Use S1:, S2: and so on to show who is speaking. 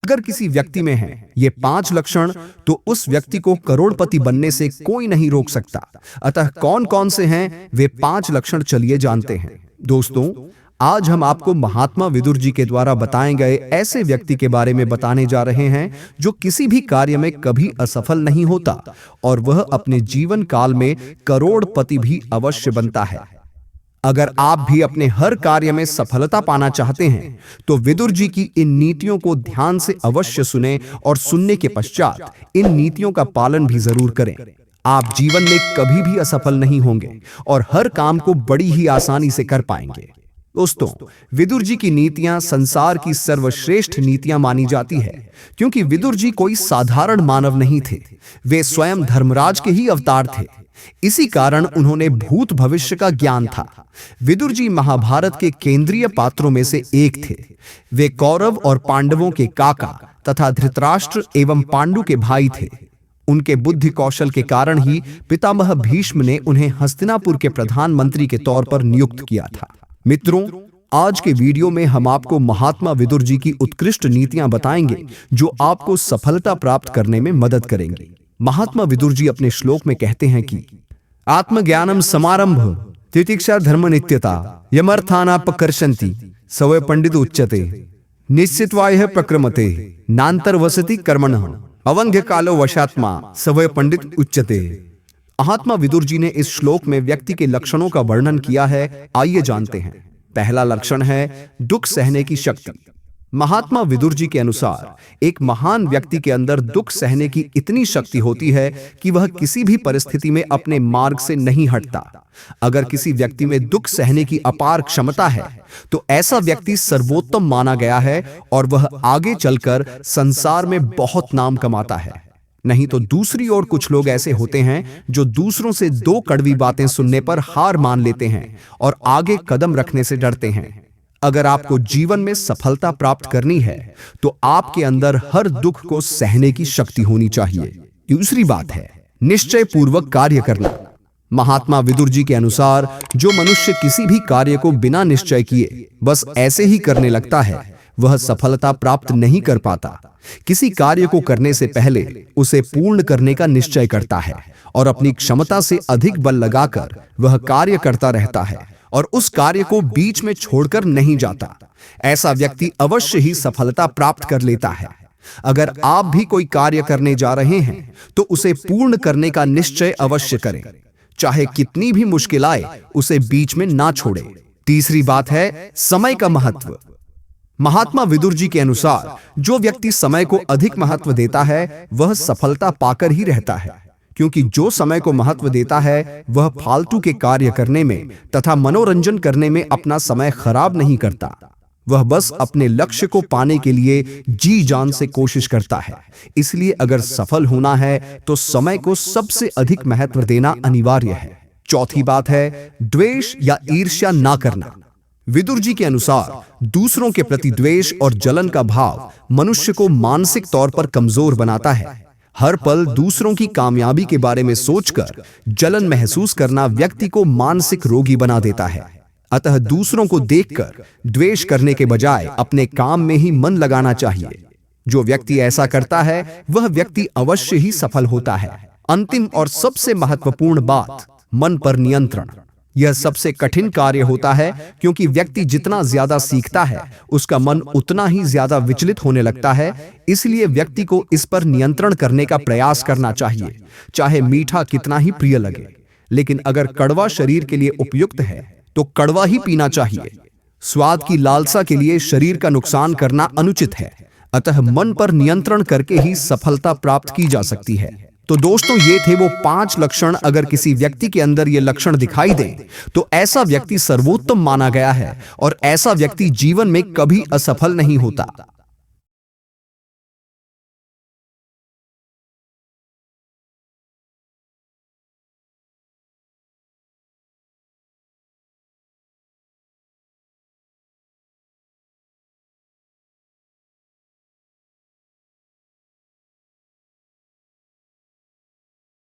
S1: अगर किसी व्यक्ति में है ये 5 लक्षण, तो उस व्यक्ति को करोड़पति बनने से कोई नहीं रोक सकता। अतः कौन कौन से हैं वे 5 लक्षण, चलिए जानते हैं। दोस्तों, आज हम आपको महात्मा विदुर जी के द्वारा बताए गए ऐसे व्यक्ति के बारे में बताने जा रहे हैं जो किसी भी कार्य में कभी असफल नहीं होता और वह अपने जीवन काल में करोड़पति भी अवश्य बनता है। अगर आप भी अपने हर कार्य में सफलता पाना चाहते हैं तो विदुर जी की इन नीतियों को ध्यान से अवश्य सुने और सुनने के पश्चात इन नीतियों का पालन भी जरूर करें। आप जीवन में कभी भी असफल नहीं होंगे और हर काम को बड़ी ही आसानी से कर पाएंगे। दोस्तों, विदुर जी की नीतियां संसार की सर्वश्रेष्ठ नीतियां मानी जाती है, क्योंकि विदुर जी कोई साधारण मानव नहीं थे। वे स्वयं धर्मराज के ही अवतार थे। इसी कारण उन्होंने भूत भविष्य का ज्ञान था। विदुर जी महाभारत के केंद्रीय पात्रों में से एक थे। वे कौरव और पांडवों के काका तथा धृतराष्ट्र एवं पांडु के भाई थे। उनके बुद्धि कौशल के कारण ही पितामह भीष्म ने उन्हें हस्तिनापुर के प्रधानमंत्री के तौर पर नियुक्त किया था। मित्रों, आज के वीडियो में हम आपको महात्मा विदुर जी की उत्कृष्ट नीतियां बताएंगे जो आपको सफलता प्राप्त करने में मदद करेंगी। महात्मा विदुर जी अपने श्लोक में कहते हैं कि आत्मज्ञानम समारंभ तितिक्षा धर्म नित्यता यमर्थानापकर्षन्ति सवय पंडित उच्यते निश्चितवाय प्रक्रमते नांतर वसति कर्मणः अवंध्य कालो वशात्मा सवय पंडित उच्यते। महात्मा विदुर जी ने इस श्लोक में व्यक्ति के लक्षणों का वर्णन किया है। आइए जानते हैं। पहला लक्षण है दुख सहने की शक्ति। महात्मा विदुर जी के अनुसार एक महान व्यक्ति के अंदर दुख सहने की इतनी शक्ति होती है कि वह किसी भी परिस्थिति में अपने मार्ग से नहीं हटता। अगर किसी व्यक्ति में दुख सहने की अपार क्षमता है तो ऐसा व्यक्ति सर्वोत्तम माना गया है और वह आगे चलकर संसार में बहुत नाम कमाता है। नहीं तो दूसरी ओर कुछ लोग ऐसे होते हैं जो दूसरों से 2 कड़वी बातें सुनने पर हार मान लेते हैं और आगे कदम रखने से डरते हैं। अगर आपको जीवन में सफलता प्राप्त करनी है तो आपके अंदर हर दुख को सहने की शक्ति होनी चाहिए। दूसरी बात है निश्चय पूर्वक कार्य करना। महात्मा विदुर जी के अनुसार जो मनुष्य किसी भी कार्य को बिना निश्चय किए बस ऐसे ही करने लगता है वह सफलता प्राप्त नहीं कर पाता। किसी कार्य को करने से पहले उसे पूर्ण करने का निश्चय करता है और अपनी क्षमता से अधिक बल लगाकर वह कार्य करता रहता है और उस कार्य को बीच में छोड़कर नहीं जाता। ऐसा व्यक्ति अवश्य ही सफलता प्राप्त कर लेता है। अगर आप भी कोई कार्य करने जा रहे हैं तो उसे पूर्ण करने का निश्चय अवश्य करें, चाहे कितनी भी मुश्किल आए उसे बीच में ना छोड़े। तीसरी बात है समय का महत्व। महात्मा विदुर जी के अनुसार जो व्यक्ति समय को अधिक महत्व देता है वह सफलता पाकर ही रहता है, क्योंकि जो समय को महत्व देता है वह फालतू के कार्य करने में तथा मनोरंजन करने में अपना समय खराब नहीं करता। वह बस अपने लक्ष्य को पाने के लिए जी जान से कोशिश करता है। इसलिए अगर सफल होना है तो समय को सबसे अधिक महत्व देना अनिवार्य है। चौथी बात है द्वेष या ईर्ष्या ना करना। विदुर जी के अनुसार दूसरों के प्रति द्वेष और जलन का भाव मनुष्य को मानसिक तौर पर कमजोर बनाता है। हर पल दूसरों की कामयाबी के बारे में सोचकर जलन महसूस करना व्यक्ति को मानसिक रोगी बना देता है। अतः दूसरों को देखकर द्वेष करने के बजाय अपने काम में ही मन लगाना चाहिए। जो व्यक्ति ऐसा करता है वह व्यक्ति अवश्य ही सफल होता है। अंतिम और सबसे महत्वपूर्ण बात मन पर नियंत्रण। यह सबसे कठिन कार्य होता है, क्योंकि व्यक्ति जितना ज्यादा सीखता है उसका मन उतना ही ज्यादा विचलित होने लगता है। इसलिए व्यक्ति को इस पर नियंत्रण करने का प्रयास करना चाहिए, चाहे मीठा कितना ही प्रिय लगे। लेकिन अगर कड़वा शरीर के लिए उपयुक्त है तो कड़वा ही पीना चाहिए। स्वाद की लालसा के लिए शरीर का नुकसान करना अनुचित है। अतः मन पर नियंत्रण करके ही सफलता प्राप्त की जा सकती है। तो दोस्तों, ये थे वो 5 लक्षण। अगर किसी व्यक्ति के अंदर ये लक्षण दिखाई दे तो ऐसा व्यक्ति सर्वोत्तम माना गया है और ऐसा व्यक्ति जीवन में कभी असफल नहीं होता।